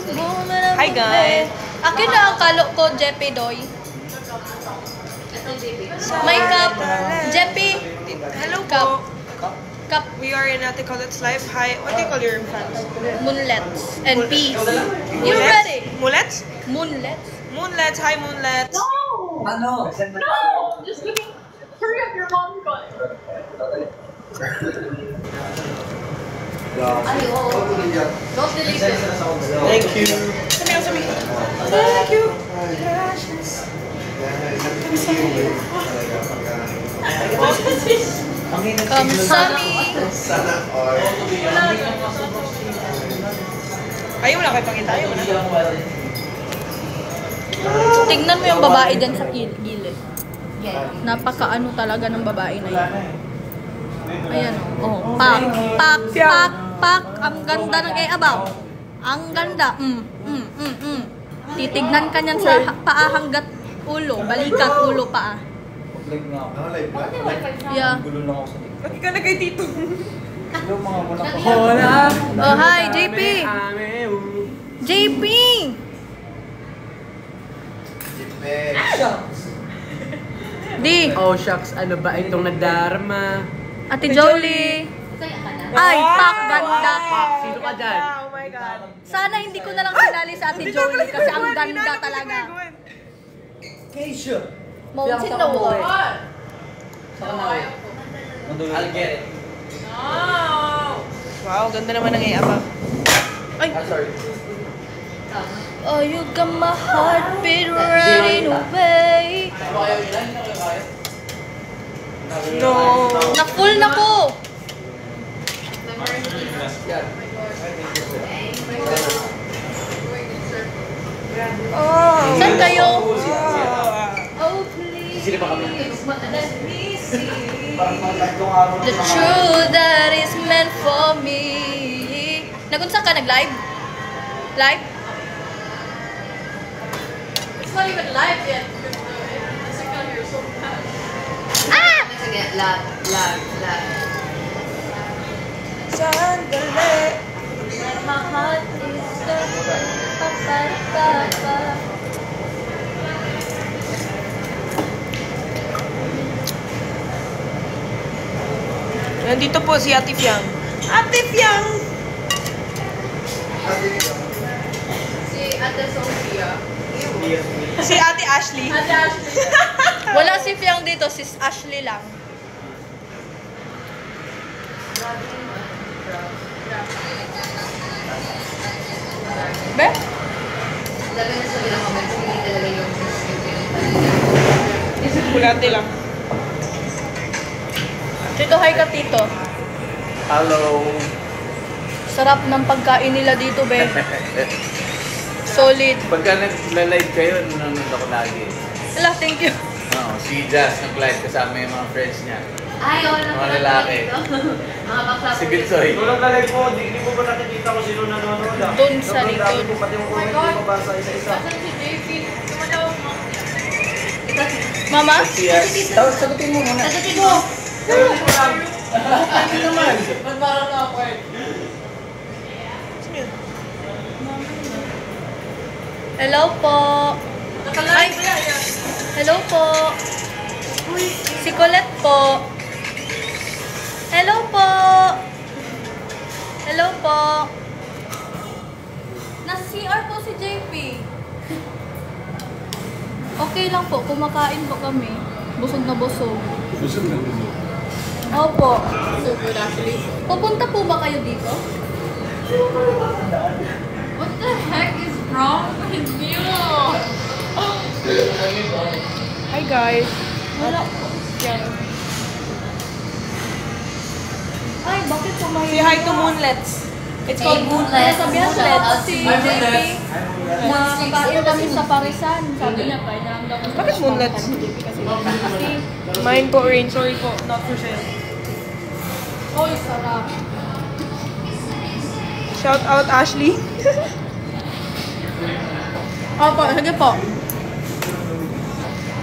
Hi guys! Akin na ang kalo ko, Jeppy Doy. May cup. Jeppy. Hello Cup. po. Cup. We are in Ate Colette's live. Hi. What do you call your fans? Moonlets. And peas. You ready? Moonlets? Moonlets? Moonlets. Hi, Moonlets. Ano? No! Just kidding. Hurry up, your mom got it. Ay, oo. Don't delete it. Thank you. Sami. Thank you. Kamsami. Ayaw wala kayo pakita. Ayaw wala. Tingnan mo yung babae dyan sa gilid. Napaka-ano talaga ng babae na yun. Ayan o. Oh. Pak. Ang ganda ng abaw. Ang ganda. Titignan ka niyan sa paa hanggat ulo. Balikat ulo paa. Live nga ako. Yeah. Gulo lang ako sa TikTok. Bakit ka na kay Tito? Hello mga muna ko. Hola. Oh, hi, JP. JP. Di. Oh shucks, ano ba itong nadarma? Ate Jolie. Ay, pak, ganda. Sino ka dyan? Oh my God. Sana hindi ko na lang sinali sa Ate Jolie kasi ang ganda talaga. Keisha. Mountain na wala. Saka na ako. I'll get it. Wow, ganda naman ng abaw. Ay. Sorry. Oh, you got my heartbeat running away. No. Na-full na ko. Oh. Saan kayo? Oh. Oh, please. Sino pa kami? Let me see Parang mga tatlong araw the truth that is meant for me. Nagunsa ka? Nag-live? Live? It's not even live yet. The signal here is so bad. Ah! Sandali. When my heart is pa-pa-pa-pa. Nandito po si Ate Fiang. Ate Fiang! Si Ate Sophia. Si Ate Ashley. Ate Ashley. Wala si Fiang dito, si Ashley lang. Be? Bulate lang. Tito, hi ka, Tito. Hello. Sarap ng pagkain nila dito, be. Solid. Pagka nag-live kayo, nanonood ako lagi. Wala, thank you. Oo, si Jazz nag-live kasama yung mga friends niya. Ay, oo na Mga lalaki. Mga bakla Si Bitsoy. Tulong kalay po, di mo ba nakikita ko sino nanonood ah? Doon sa Sobrang dami likod. po, pati yung comment ko mabasa isa-isa. Si JP? Mama? Sagutin mo muna. Sagutin mo! Hindi naman. Nagbarang na ako eh. Hello po. Ay, hello po. Si Colette po. Hello po. Hello po. Nas-CR po si JP. Okay lang po, kumakain po kami. Busog na busog. Busog na busog. Opo. So good actually. Pupunta po ba kayo dito? What the heck is wrong with you? Hi guys. Wala po. Ay, bakit po may... Say hi to Moonlets. It's called Moonlets. Sabihan let's si Hi, JP Moonlets. na kain kami sa Parisan. Sabi niya, kailangan daw kami Bakit Moonlets? si JP kasi Mine po, Rain. Sorry po. Not for sale. oy, sarap. Shout out Ashley. Opo, sige po.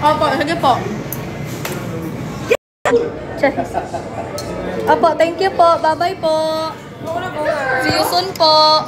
Opo, sige po. Opo, thank you po. Bye-bye po. See you soon po.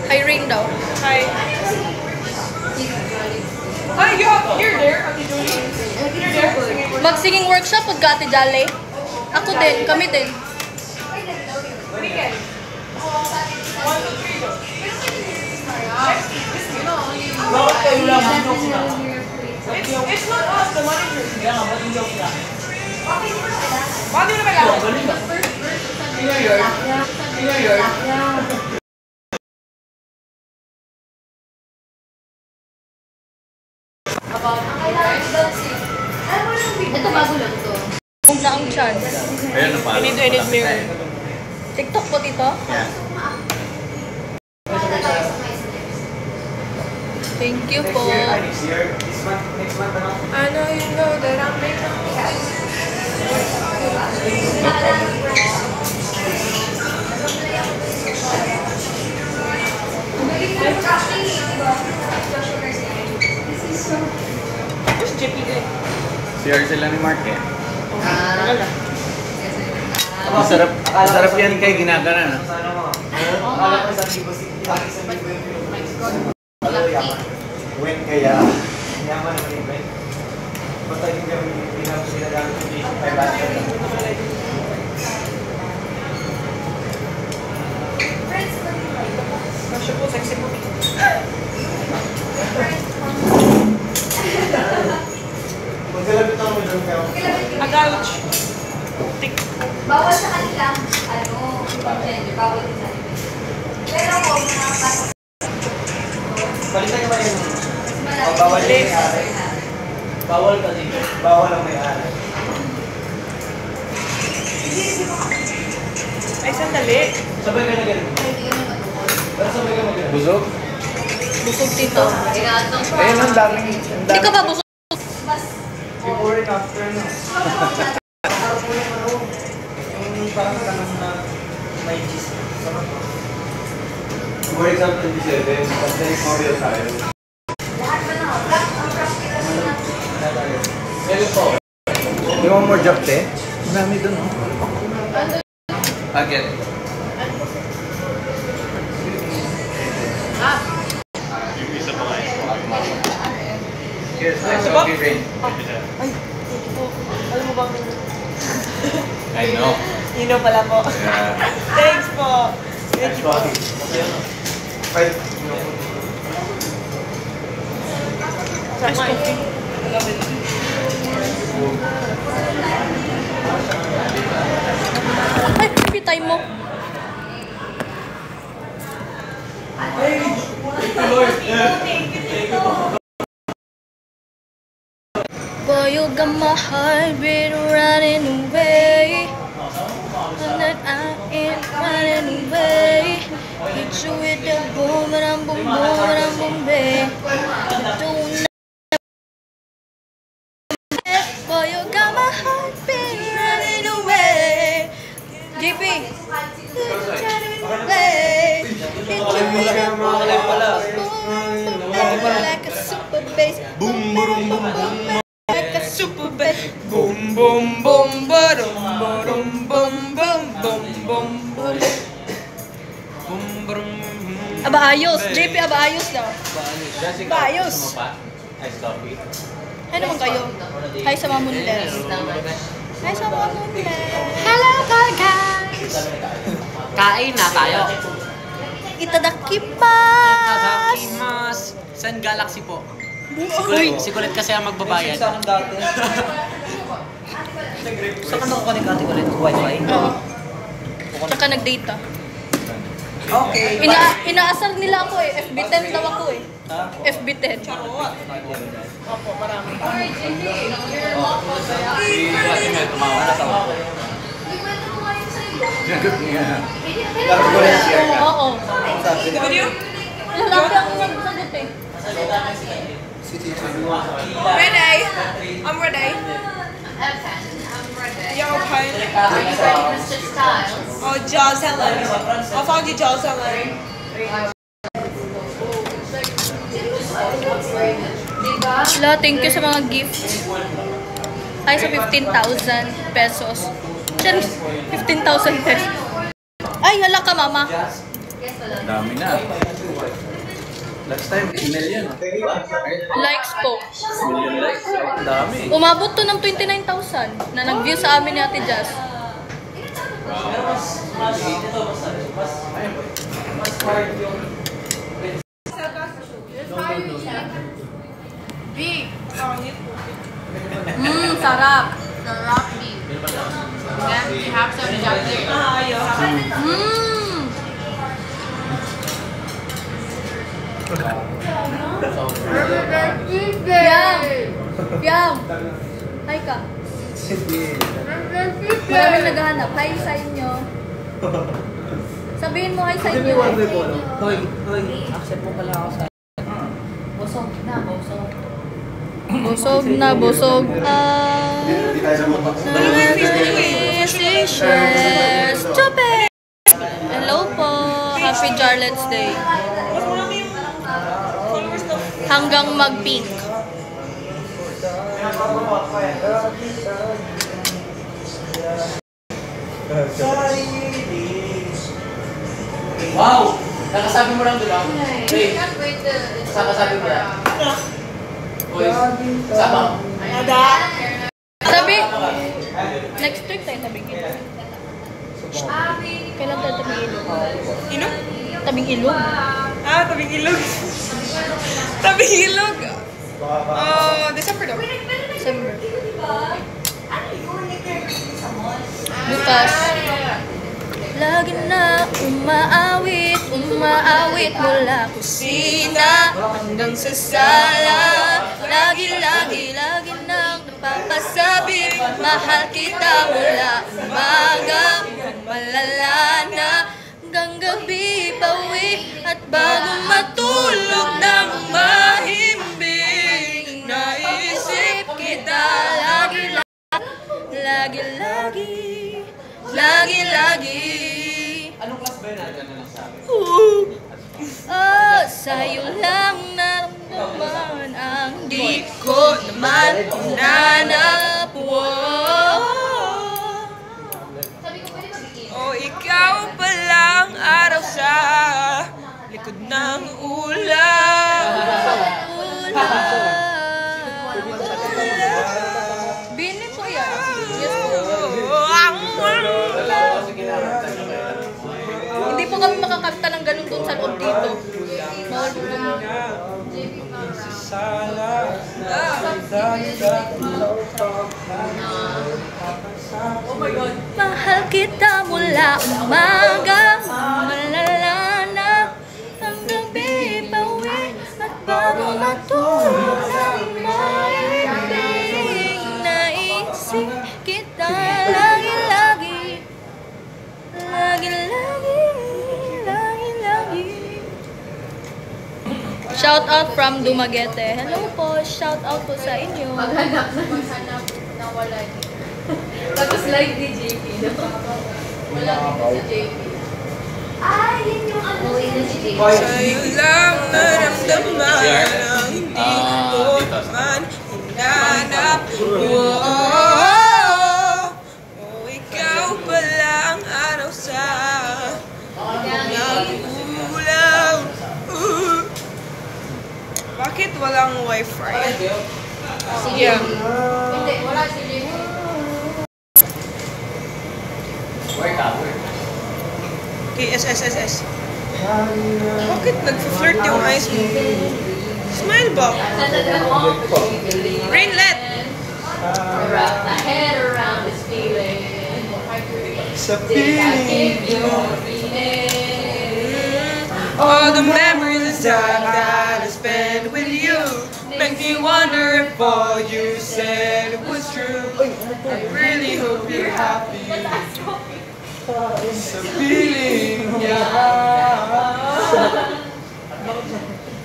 Hi, Rain daw. Hi. Hi, you're there. Ate Julie. You're there. Mag-singing workshop pag ka Ate Jale. Ako din, kami din. Weekend. 1 to 3 though. Bakit kayo lang ang joke na? It's not us, the manager. Kaya nga, ba't yung joke na? Bakit mo na kailangan? Galing ka. Inner yard. Inner yard. Ito bago lang to. Kung na ang chance. Ayun na pala. I need mirror. TikTok po dito? Yeah. Thank you po. Next year, next month, ano? I know you know that I'm making Where's Jippy din? CR sila ni Mark eh. Masarap yan kay ginagana na. Sana mo. Akala ko sa Cebu City. Sa Cebu yung When kaya, yaman naman yung when. Basta yung gawin yung pinapos sila gamit yung dito, 500. Kasya po, sexy po. Magkalapit ako dyan kayo. Agouch. Tik. Bawal sa kanila, gender, bawal din sa kanila. Pero kung nakapasok, Balikan nyo ba yun? malaki. Bawal yung may-ari. Bawal ka dito. Bawal ang may-ari. Ay, sandali. Sabay ka na ganun. Pero sabay ka mag-ganun. Busog? Busog tito. Ginatong pa. Ayun ang daming. Hindi ka ba busog? Before and after na. Yung parang tanong na may cheese. For example, 27, tapos next Mario tayo. Lahat ba na? Ang practical na. Meron po. Di mo more job, te? Marami doon. Agad. Cheers. Nice coffee, Rain. Ay, thank you po. Alam mo ba kung... I know. You know pala po. Yeah. Thanks po. Thank you po. Five. Nice coffee. Ay, happy time mo. Boy, you got my heart beat running away. And then I ain't running away. Hit you with the boom, boom, boom, boom, boom, babe. Don't boy, you got my heart beat running away. JP, running away. Hit you with the boom, boom, boom, like a super bass. Boom, boom, boom, boom, like a super bass. Boom, boom, boom, ba-dum, ba-dum, boom, boom, boom, boom, boom. Aba ayos, JP aba ayos daw. Ayos. Ice coffee. Hi naman kayo. Hi sa mga mundes. Hi sa mga mundes. Hello guys. Kain na tayo. Itadakimasu. Mas Sun Galaxy po. Uy, Si Kulit kasi ang magbabayad. Sa akin dati. Saan ka nakuha ni Kati ulit? Wi-Fi? oo. Tsaka nag-data. Okay. Inaasar nila ako eh. FB10 daw ako eh. FB10. Opo, marami. Si Kati may tumawa na tawa. Ikwento mo kayo sa iyo. Nagot niya. Oo. Video? Lalaki ang nagsagot eh. Ready? I'm ready. Okay, I'm ready. You're okay? Are you ready, Mr. Styles? Oh, Jaws Helen. I found you, Jaws Helen. Diba? Sila, thank you sa mga gifts. Ay, sa 15,000 pesos. Charis, 15,000 pesos. Ay, hala ka, mama. Dami na. Last time, email yan. Likes po. Million likes. Dami. Umabot to ng 29,000 na nag-view sa amin ni Ate Jazz. Sarap. Sarap beef. Then we have some chocolate. Yum! Yum! Hi ka. Maraming naghahanap. Hi sa inyo. Sabihin mo hi sa inyo. Hoy, accept mo pala ako sa... Busog na, busog. Busog na, busog. Hindi tayo sa mga Stupid! Hello po. Happy Jarlet's Day. Hanggang mag-pink. Wow! Nakasabi mo lang doon. Hey, Can't wait to... nakasabi mo lang. Boys, sama. Sabi, next week tayo tabing ilog. Kailan tayo tabing ilog? Ilog? Tabing ilog? Ah, tabing ilog. Tabing ilog. December daw. December. Bukas. Lagi na umaawit mula kusina hanggang sa sala. Lagi nang napapasabi, mahal kita mula umaga hanggang malala na, hanggang gabi pauwi at bago matulog ng mahimbing. Naisip kita lagi. Anong class ba yun natin? Ano lang sabi? Oh, sa'yo lang naramdaman ang di ko naman hinanap. Oh, ikaw pa lang araw sa likod ng ulan. Binin po yan. Yes po. Hindi po kami makakanta ng ganun doon sa loob dito. Bawal po kami. Mahal kita mula umaga, malala na, hanggang gabi pauwi at bago matulog ng mahimbing. Naisip kita lagi. Shout out from Dumaguete. Hello po, shout out po sa inyo. Maghanap na wala dito. Tapos like ni JP. Wala dito si JP. Ay, yun yung ano na si JP. Sa'yo lang naramdaman ang hindi ko man hinanap. Oh, ikaw pa lang araw sa ulang. Bakit walang wifi? Yeah. Hindi, wala si JP. Okay, SSSS. Bakit nag-flirt yung eyes mo? Smile ba? Rainlet! Wrap my head around this feeling. Sa All the memories of time that I spent with you make me wonder if all you said was true. I really hope you're happy. Sa piling niya.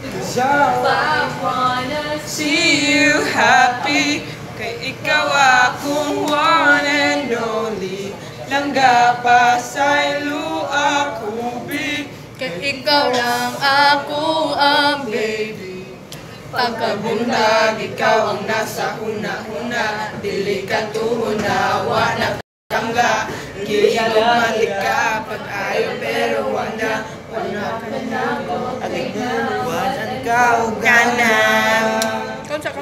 Cause I wanna see you happy. Kay ikaw akong one and only. Langga pa sa ilo ako big. Kay ikaw lang ako ang baby. Pagkabundag, ikaw ang nasa huna-huna. Dili ka tuhunawa na tangga. Gilig malika pag ayaw pero wala ka na ako. Ating nawanan ka o gana. Konsa.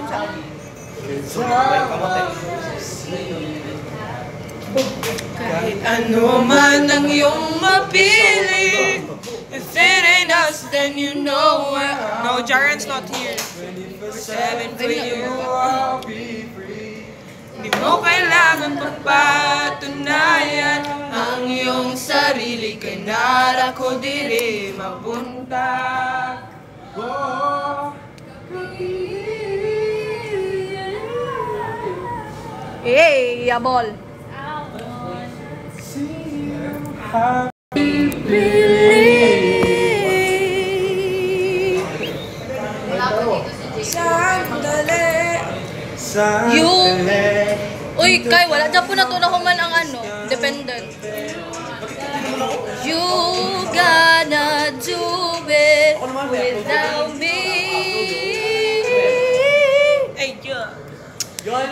Kahit ano man ang iyong mapili, if it ain't us, then you know we're. No, Jaren's not here. 24/7 for you, I'll be free. Di mo kailangan pagpatunayan ang iyong sarili, kay nara ko diri mapunta. Hey, yabol. Uy, Kai, wala dyan po na to na human ang ano, dependent. You gonna do it without me. Hey, yeah.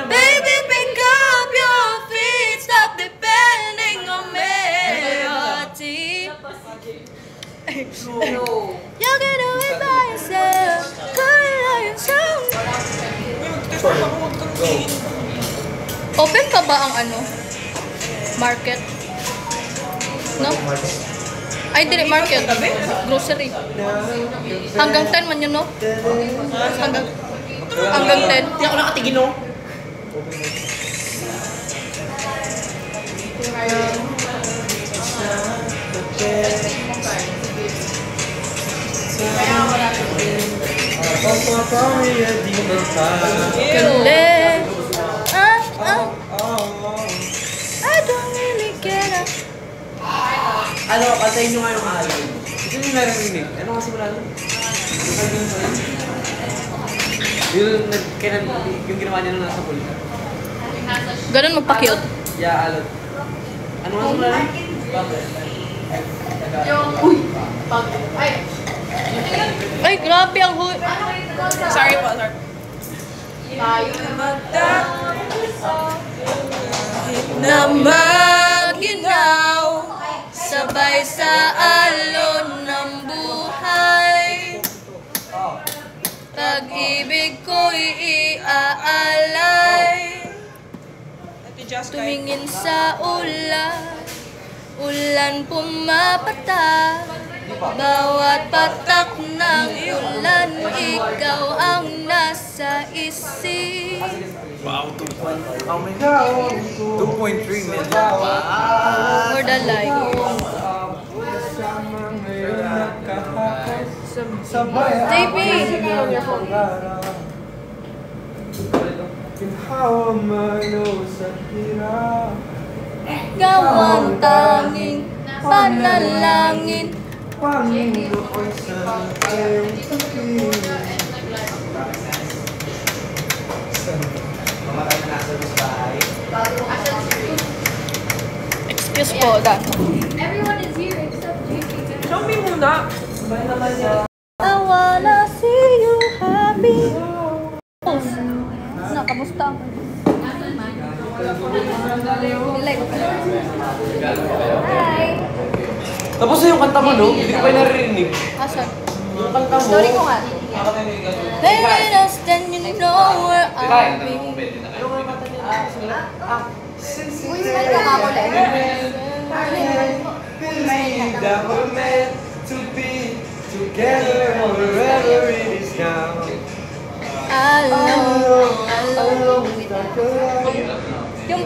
Baby, pick up your feet, stop depending on me. You can do it by yourself, do it by yourself. Open pa ba ang ano? Market? No? Ay, dili market. Grocery. Hanggang 10 man yun, no? Hanggang 10. Hindi ako nakatigin, no? Kale. I don't really care. Ano, kantayin nyo nga yung alay. Ito yung narinig. Ano kasi wala nun? Yung ginawa niya nung nasa pool. Ganun magpa-cute. Yeah, alot. Ano nga wala nun? Ay, grabe ang huy. Sorry po, sorry. Na maginaw sabay sa alon ng buhay. Pag-ibig ko'y iaalay. Tumingin sa ulan pumapata. Bawat patak ng ulan, ikaw ang nasa isip. Wow, 2.3 million. For the light. JP! Gawang tanging panalangin. Excuse po, Dan. Everyone is here except JP. Show me muna. I wanna see you happy. Na, kamusta? Hi! Tapos na yung kanta mo, no? Hindi ko pa naririnig. Asan? Yung kanta mo. Story ko nga. Baby, just then you know where I'll be. Uy, smile ka nga ulit. Believe that we're meant to be together wherever it is now. Alone. Yung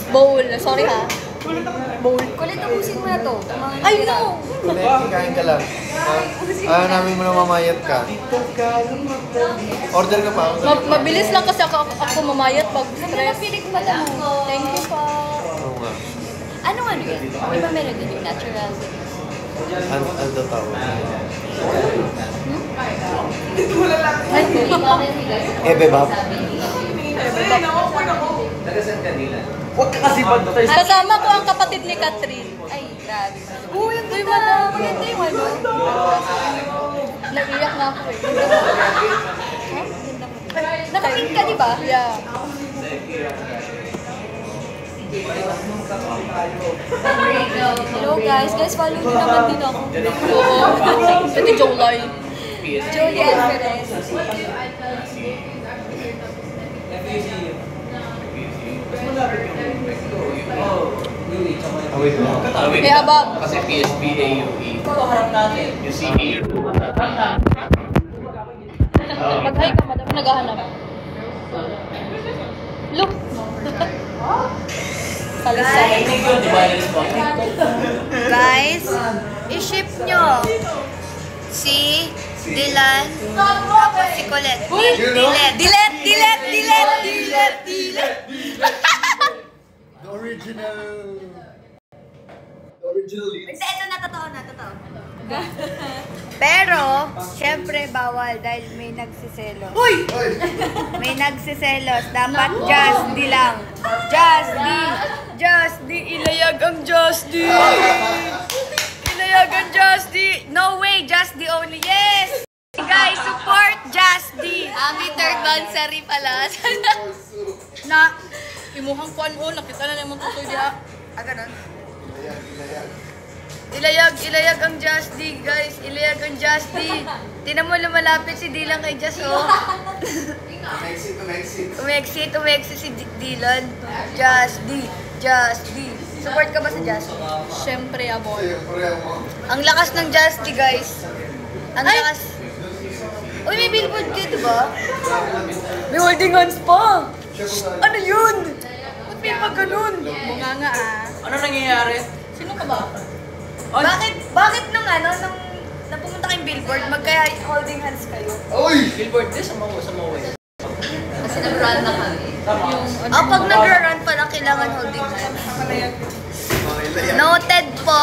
bowl. Sorry ha. Kulit ubusin mo na to. I know. Kain ka lang. Namin mo na mamayat ka. Order ka pa. Mabilis lang kasi ako mamayat pag stress. Napilig mo lang. Thank you po. Oo nga. Ano yun? May ba meron din yung natural? Ano daw tawag? Ebe ba? Huwag ka kasi pagtay. Kasama ko ang kapatid ni Catherine. Ay, grabe. Uy, ang ganda. Maganda yung ano. Naiyak nga ako eh. Nakapink ka, di ba? Yeah. Hello guys, follow nyo naman din ako. Oo. Ito Jolay. Jolie Alvarez. Eh, abab. Kasi PSP, AUE. You see here. Mag-hi ka, madami naghahanap. Look! Guys, i-ship nyo si Dylan tapos si Colette. Delete! The original leads. Hindi, ito na, totoo. Pero, syempre bawal dahil may nagsiselos. Uy! May nagsiselos. Dapat Just D lang. Just D. Ilayag ang Just D. Ilayag ang Just D. No way, Just D only. Yes! Guys, support Just D. Ami third monthsary pala. Na, imuhang kuan o, nakita na naman tutoy diha. Ganun. Ilayag ang Just D, guys. Ilayag ang Just D. Tinan mo lumalapit si Dylan kay Just, oh. Umexit si Dylan. Just D. Support ka ba sa Just D? Siyempre, abon. Ang lakas ng Just D, guys. Ang lakas. Uy, may billboard dito ba? May holding hands pa. Ano yun? Ba't may mga ganun? Bunganga Ano nangyayari? Sino ka ba? Bakit nung napumunta kayong billboard, magkaya holding hands kayo? Billboard din sa Maway. Kasi nag-run na kami. Pag nag-run pala, kailangan holding hands. Noted po.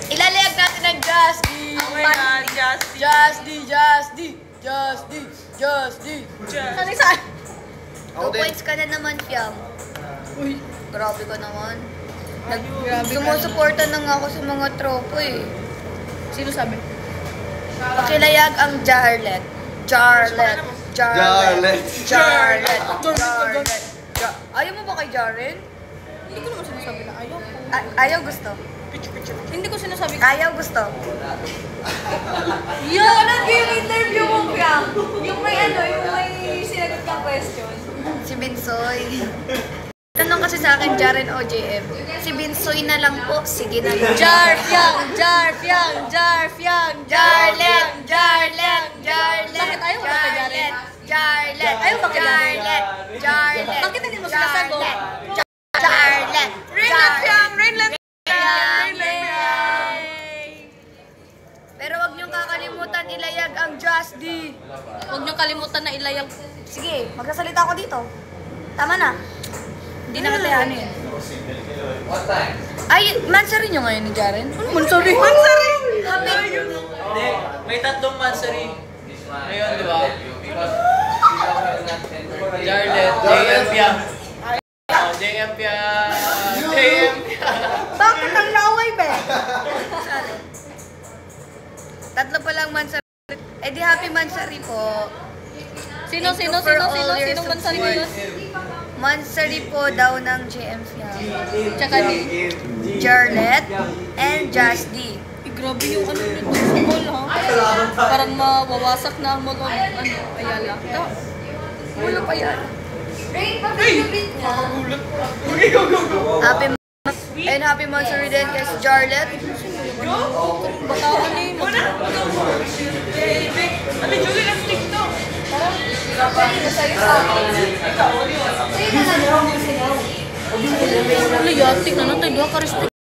Ilalayag natin ang Just D. Oh my God, Just D. Ano yung saan? 2 points ka na naman, Fiam. Uy, Grabe ka naman. grabe ka. Sumusuporta na nga ako sa mga tropo eh. Sino sabi? Pakilayag ang Jarlet. Ayaw mo ba kay Jaren? Hindi ko naman sinasabi na ayaw ko. Ayaw gusto. Hindi ko sinasabi Ayaw gusto. Yan! Yung interview mo, Fiam. Yung may sinagot kang question. Si Binsoy. Tanong kasi sa akin, Jaren o JM. Si Binsoy na lang po. Sige na lang. Jarlet! Bakit ayaw mo kay Jaren? Ayaw ba kay Jarlet. Bakit hindi mo sinasagot? Jarlet. Rainlet! Pero wag niyong kakalimutan ilayag ang Just D. Huwag niyong kalimutan na ilayag. Sige, magsasalita ako dito. Tama na. Hindi na katayanin. What time? Ay, mansari niyo ngayon ni Jaren? Ano mansari? Hindi, may tatlong mansari. Ngayon, di ba? Jarlet, JM Pia. JM Pia. Bakit ang laway, be? Tatlo pa lang mansari. Eh di happy mansari po. Sino mansari ko yun? Mansari po daw ng JM Fiam. Tsaka ni. Jarlet and Just D. Grabe yung ano nito sa mall, ha? Parang mawawasak na ang mall of Ayala. Ulo pa yan. Rain, pag-ibig niya. Happy mansari din kay si Jarlet. Bataan ni mo. Ano yatik na natin? Dua ka respect.